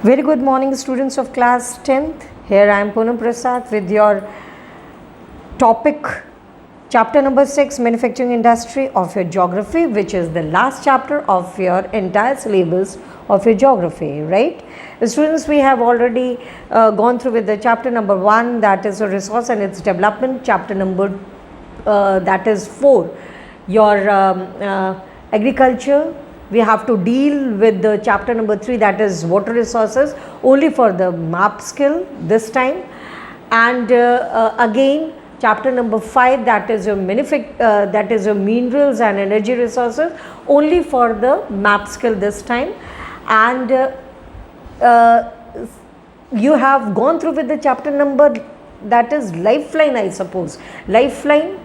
Very good morning, students of class 10th. Here I am Poonam Prasad with your topic, chapter number 6, manufacturing industry of your geography, which is the last chapter of your entire syllabus of your geography, right? Students, we have already gone through with the chapter number 1, that is a resource and its development, chapter number that is 4, your agriculture. We have to deal with the chapter number 3, that is water resources, only for the map skill this time. And again, chapter number 5, that is your minerals and energy resources, only for the map skill this time. And you have gone through with the chapter number, that is lifeline, I suppose, lifeline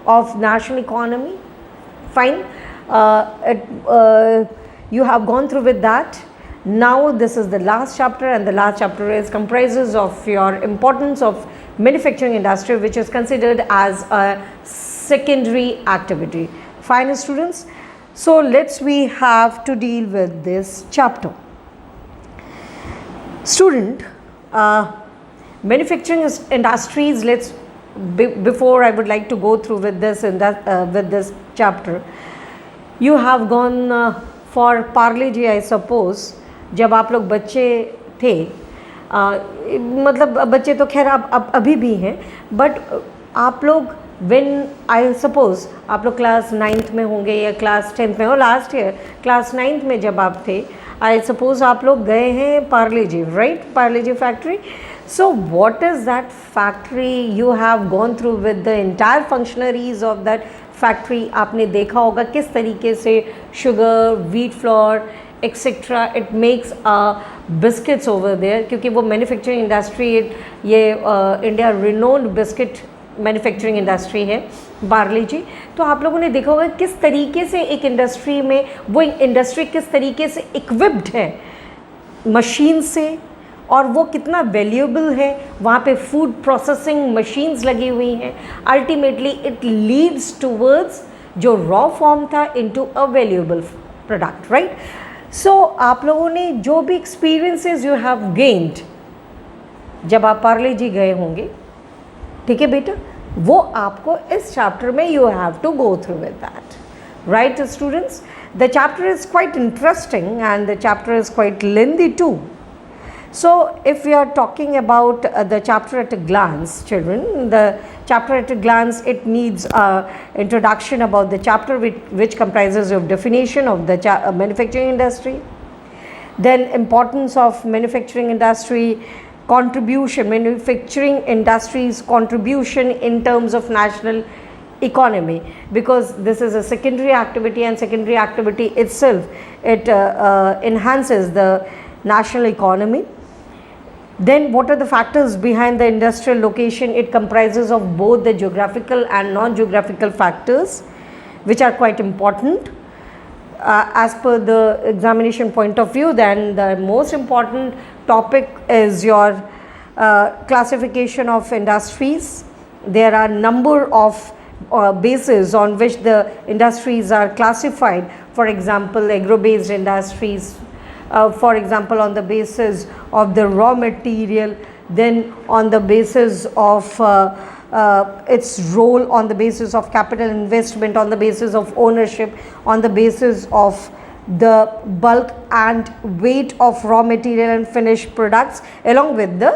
of national economy. Fine. You have gone through with that. Now this is the last chapter, and the last chapter is comprises of your importance of manufacturing industry, which is considered as a secondary activity. Fine, students. So we have to deal with this chapter. Student, manufacturing industries. Before I would like to go through with this chapter. You have gone for Parle G, I suppose. जब आप लोग बच्चे थे, मतलब बच्चे तो खैर आप अभी भी हैं, बट आप लोग व्हेन आई सपोज आप लोग क्लास 9th में होंगे या क्लास 10th में हो, लास्ट ईयर क्लास 9th में जब आप थे, आई सपोज आप लोग गए हैं Parle G, right? Parle G factory. So what is that factory? You have gone through with the entire functionaries of that factory. आपने देखा होगा किस तरीके से sugar, wheat flour, etc. It makes biscuits over there, क्योंकि वो manufacturing industry ये India renowned biscuit manufacturing industry है बार्ले जी. तो आप लोगों ने देखा होगा किस तरीके से एक इंडस्ट्री में वो इंडस्ट्री किस तरीके से इक्विप्ड है मशीन से, और वो कितना वैल्यूएबल है. वहाँ पे फूड प्रोसेसिंग मशीन्स लगी हुई हैं. अल्टीमेटली इट लीड्स टूवर्ड्स जो रॉ फॉर्म था into a valuable product, right? So आप लोगों ने जो भी एक्सपीरियंसेस यू हैव गेन्ड जब आप पार्ले जी गए होंगे, ठीक है बेटा, वो आपको इस चैप्टर में you have to go through with that, right students? The chapter is quite interesting and the chapter is quite lengthy too. So if we are talking about the chapter at a glance, children, the chapter at a glance, it needs introduction about the chapter which comprises of definition of the manufacturing industry, then importance of manufacturing industry, contribution, manufacturing industry's contribution in terms of national economy, because this is a secondary activity, and secondary activity itself, it enhances the national economy. Then what are the factors behind the industrial location? It comprises of both the geographical and non-geographical factors, which are quite important as per the examination point of view. Then the most important topic is your classification of industries. There are number of bases on which the industries are classified. For example, agro-based industries, for example, on the basis of the raw material, then on the basis of its role, on the basis of capital investment, on the basis of ownership, on the basis of the bulk and weight of raw material and finished products, along with the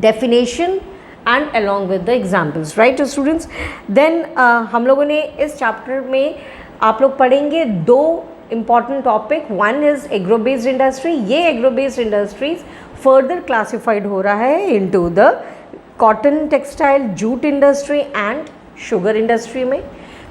definition and along with the examples, right students? Then हम लोगों ने इस chapter में आप लोग पढ़ेंगे दो important topic. One is agro based industry. ये agro based industries further classified हो रहा है into the cotton, textile, jute industry and sugar industry में.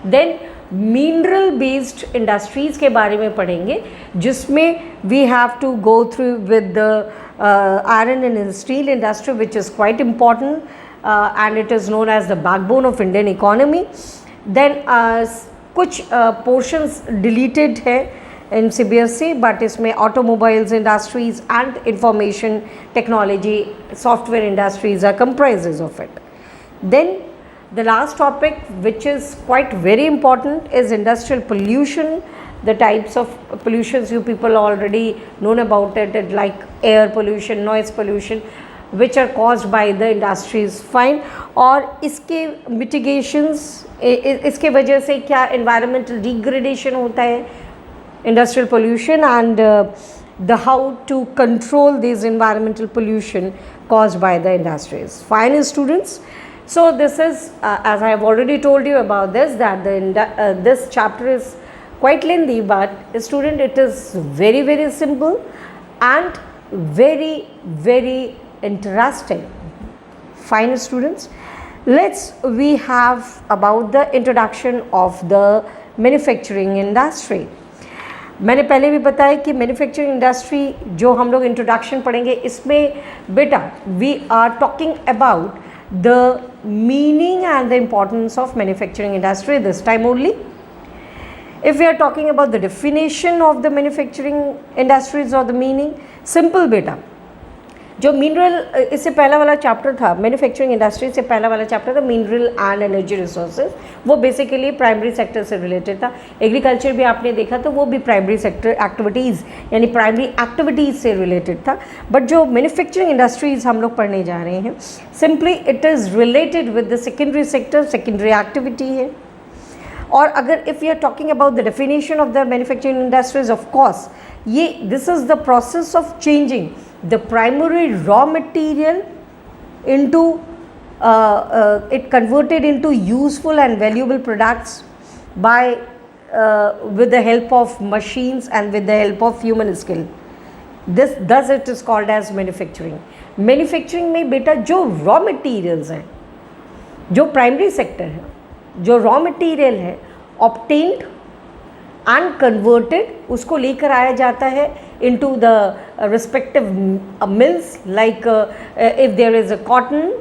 Then mineral based industries के बारे में पढ़ेंगे, जिसमें we have to go through with the iron and steel industry, which is quite important and it is known as the backbone of Indian economy. Then कुछ portions deleted है in CBSE, but इसमें automobiles industries and information technology software industries are comprises of it. Then the last topic which is quite very important is industrial pollution the types of pollutions you people already known about it, like air pollution, noise pollution, which are caused by the industries. Fine. और इसके mitigations, इसके वजह से क्या environmental degradation होता है, industrial pollution, and the how to control this environmental pollution caused by the industries. Fine, students. So this is as I have already told you about this, that this chapter is quite lengthy, but student, it is very, very simple and very, very interesting. Fine, students. We have about the introduction of the manufacturing industry. मैंने पहले भी बताया कि manufacturing industry जो हम लोग introduction पढ़ेंगे, इसमें बेटा we are talking about the meaning and the importance of manufacturing industry this time only. If we are talking about the definition of the manufacturing industries or the meaning, simple बेटा, जो mineral, इससे पहला वाला chapter था manufacturing industry से पहला वाला chapter था मिनरल एंड एनर्जी रिसोर्सेज, वो बेसिकली प्राइमरी सेक्टर से रिलेटेड था. एग्रीकल्चर भी आपने देखा तो वो भी प्राइमरी सेक्टर एक्टिविटीज़ यानी प्राइमरी एक्टिविटीज़ से रिलेटेड था. बट जो मैन्युफैक्चरिंग इंडस्ट्रीज़ हम लोग पढ़ने जा रहे हैं, simply it is related with the secondary sector, secondary activity है. और अगर if you are talking about the definition of the manufacturing industries, of course ये this is the process of changing the primary raw material into it converted into useful and valuable products by with the help of machines and with the help of human skill. This thus it is called as manufacturing. Manufacturing में बेटा जो raw materials हैं, जो primary sector है, जो raw material है obtained and converted, उसको लेकर आया जाता है into the respective mills, like if there is a cotton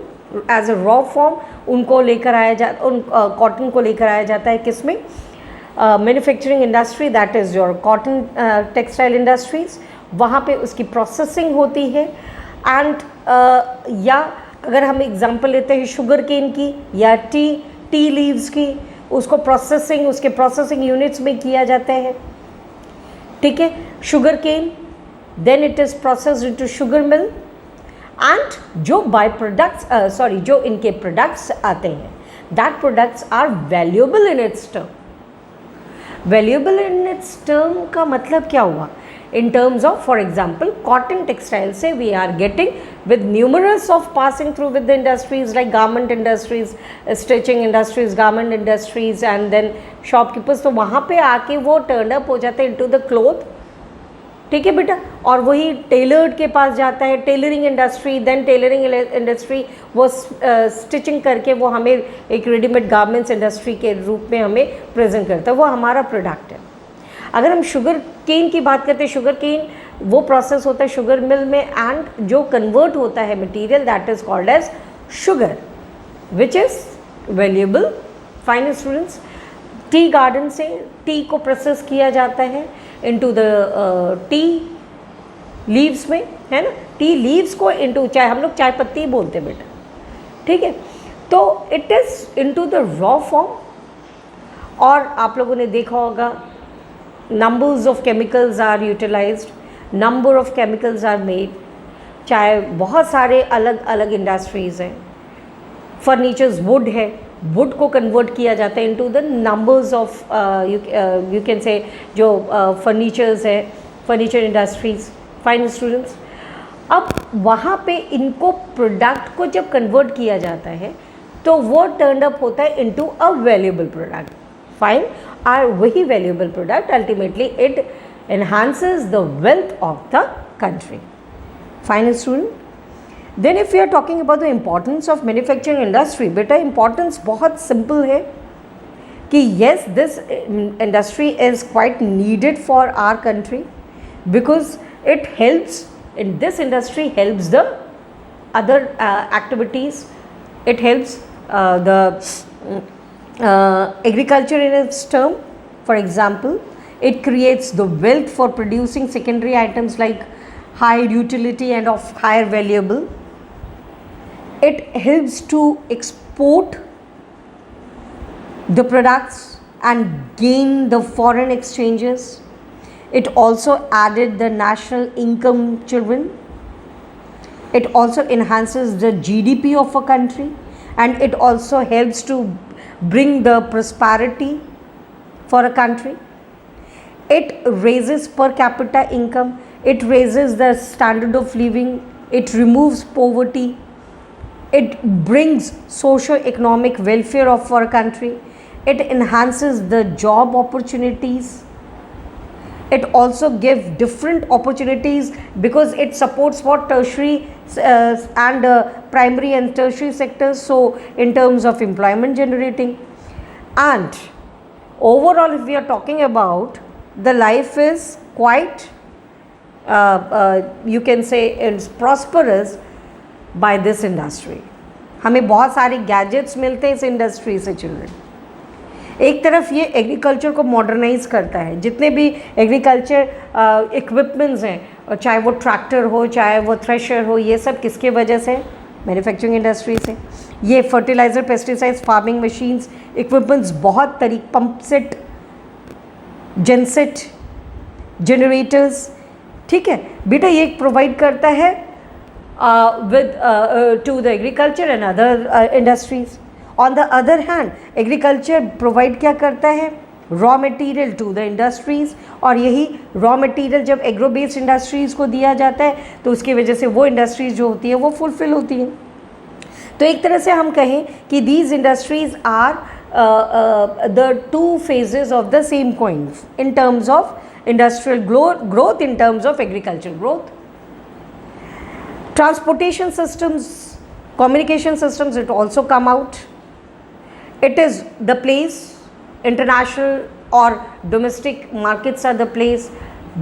as a raw form, उनको लेकर आया जाता, उन कॉटन को लेकर आया जाता है किस में, manufacturing industry, that is your cotton textile industries. वहाँ पे उसकी प्रोसेसिंग होती है. एंड या अगर हम एग्जांपल लेते हैं शुगर केन की या टी लीव्स की, उसको प्रोसेसिंग उसके प्रोसेसिंग यूनिट्स में किया जाता है. ठीक है, sugar cane, then it is processed into sugar mill, and जो बाय प्रोडक्ट्स जो इनके प्रोडक्ट्स आते हैं, that products are valuable in its term. Valuable in its term का मतलब क्या हुआ? in terms of, for example, cotton textile से we are getting with numerous of passing through with the industries like garment industries, stitching industries, garment industries, and then shopkeepers. तो वहाँ पे आके वो turned up हो जाते हैं into the cloth. ठीक है बेटा, और वही टेलर्ड के पास जाता है, tailoring industry, then tailoring industry वो स्टिचिंग करके वो हमें एक रेडीमेड गारमेंट्स इंडस्ट्री के रूप में हमें प्रेजेंट करता है. वो हमारा प्रोडक्ट है. अगर हम शुगर केन की बात करते हैं, शुगर केन वो प्रोसेस होता है शुगर मिल में, एंड जो कन्वर्ट होता है material, that is called as sugar, which is valuable. Fine students, tea garden से टी को प्रोसेस किया जाता है इनटू द टी लीव्स में, है ना. टी लीव्स को इनटू, चाहे हम लोग चाय पत्ती बोलते हैं बेटा, ठीक है, तो it is into the raw form. और आप लोगों ने देखा होगा numbers of chemicals are utilized, number of chemicals are made, चाहे बहुत सारे अलग अलग इंडस्ट्रीज़ हैं. फर्नीचर्स वुड है, वुड को कन्वर्ट किया जाता है into the numbers of you can say जो फर्नीचर्स है, फर्नीचर इंडस्ट्रीज. फाइन स्टूडेंट्स, अब वहाँ पे इनको प्रोडक्ट को जब कन्वर्ट किया जाता है तो वो टर्न अप होता है into a valuable product. Fine, और वही valuable product ultimately it enhances the wealth of the country. Fine student. Then if we are talking about the importance of manufacturing industry, बेटा importance बहुत simple है कि yes, this industry is quite needed for our country because it helps, in this industry helps the other activities. It helps the agriculture in its term. For example, it creates the wealth for producing secondary items like higher utility and of higher valuable. It helps to export the products and gain the foreign exchanges. It also added the national income, children. It also enhances the GDP of a country, and it also helps to bring the prosperity for a country. It raises per capita income, it raises the standard of living, it removes poverty, it brings socio-economic welfare of our country, it enhances the job opportunities, it also gives different opportunities because it supports what tertiary and primary and tertiary sectors, so in terms of employment generating. And overall, if we are talking about, the life is quite you can say it's prosperous by this industry. हमें बहुत सारे gadgets मिलते हैं इस industry से children. एक तरफ ये एग्रीकल्चर को मॉडर्नाइज करता है, जितने भी एग्रीकल्चर इक्विपमेंट्स हैं, चाहे वो ट्रैक्टर हो, चाहे वो थ्रेशर हो, ये सब किसके वजह से? मैन्युफैक्चरिंग इंडस्ट्री से. ये fertiliser, pesticides, farming machines, equipments बहुत पंप सेट, जेनसेट, जनरेटर्स, ठीक है बेटा, ये प्रोवाइड करता है with to the agriculture and other industries. On the other hand, agriculture provide क्या करता है? Raw material to the industries, और यही raw material जब agro based industries को दिया जाता है तो उसकी वजह से वो industries जो होती है वो fulfill होती हैं. तो एक तरह से हम कहें कि these industries are the two phases of the same coin in terms of industrial growth, in terms of agricultural growth. Transportation systems, communication systems, it also come out. It is the place, international or domestic markets are the place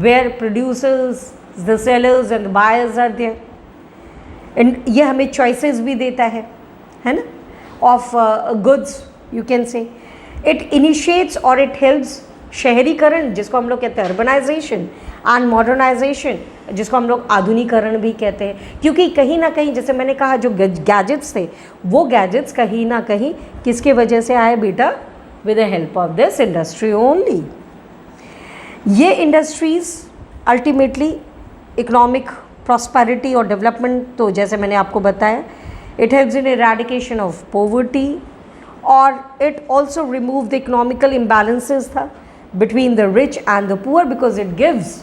where producers, the sellers and the buyers are there. And ये हमें choices भी देता है ना, of goods, you can say. It initiates or it helps शहरीकरण, जिसको हम लोग कहते हैं अर्बनाइजेशन, एंड मॉडर्नाइजेशन, जिसको हम लोग आधुनिकरण भी कहते हैं. क्योंकि कहीं ना कहीं, जैसे मैंने कहा, जो गैजेट्स थे वो गैजेट्स कहीं ना कहीं किसके वजह से आए बेटा? With the help of this industry only. ये इंडस्ट्रीज़ अल्टीमेटली इकोनॉमिक प्रॉस्पेरिटी और डेवलपमेंट, तो जैसे मैंने आपको बताया, it helps in eradication of poverty, और it also remove the economical imbalances that between the rich and the poor, because it gives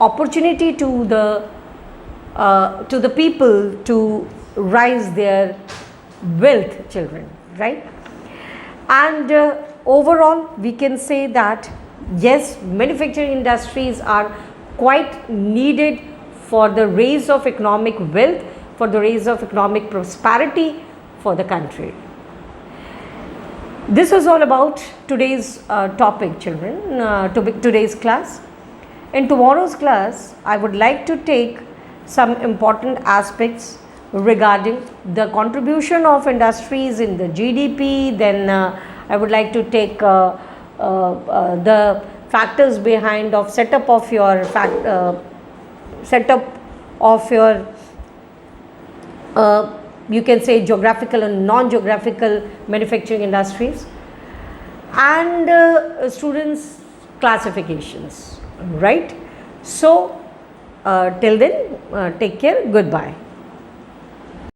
opportunity to the people to rise their wealth, children, right? And overall we can say that yes, manufacturing industries are quite needed for the raise of economic wealth, for the raise of economic prosperity for the country. This is all about today's topic, children, today's class. In tomorrow's class, I would like to take some important aspects regarding the contribution of industries in the GDP. Then I would like to take the factors behind of setup of your you can say geographical and non-geographical manufacturing industries, and students classifications, right? So till then, take care, goodbye.